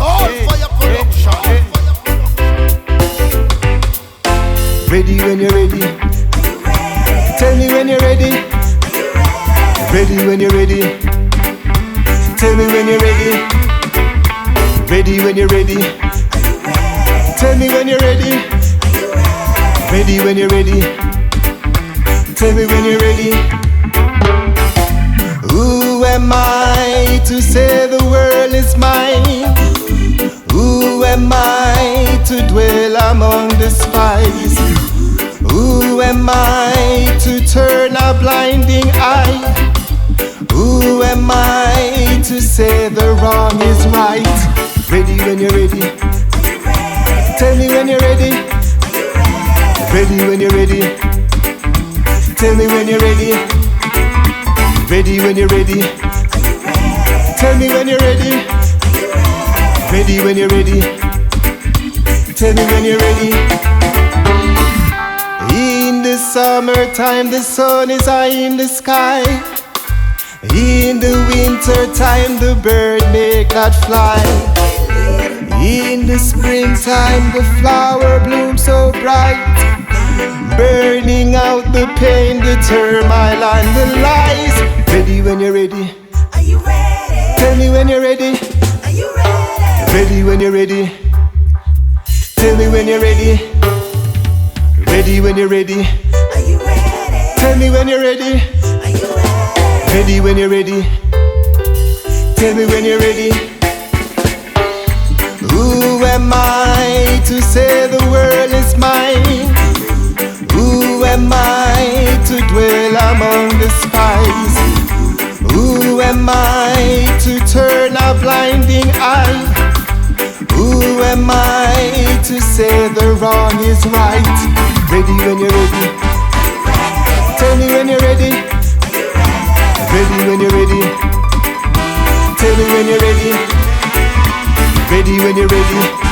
Soulfyah Production. Ready when you're ready. Tell me when you're ready. Ready when you're ready. Tell me when you're ready. Ready when you're ready. Tell me when you're ready. Ready when you're ready. Tell me when you're ready. Who am I to say the world is mine? Who am I to dwell among the spies? Who am I to turn a blinding eye? Who am I to say the wrong is right? Ready when you're ready. Tell me when you're ready. Ready when you're ready. Tell me when you're ready. Ready when you're ready. Tell me when you're ready. Ready when you're ready. Tell me when you're ready. In the summertime the sun is high in the sky. In the winter time the bird make not fly. In the springtime the flower blooms so bright, burning out the pain, the turmoil and the lies. Ready when you're ready. Are you ready? Tell me when you're ready. Are you ready? Ready when you're ready. Tell me when you're ready. Ready when you're ready. Are you ready? Tell me when you're ready. Are you ready? Ready when you're ready. Tell me when you're ready. Who am I to say the world is mine? Who am I to dwell among the spies? Who am I to turn a blinding eye? Who am I to say the wrong is right? Ready when you're ready. Tell me when you're ready. Ready when you're ready. Tell me when you're ready. Ready when you're ready.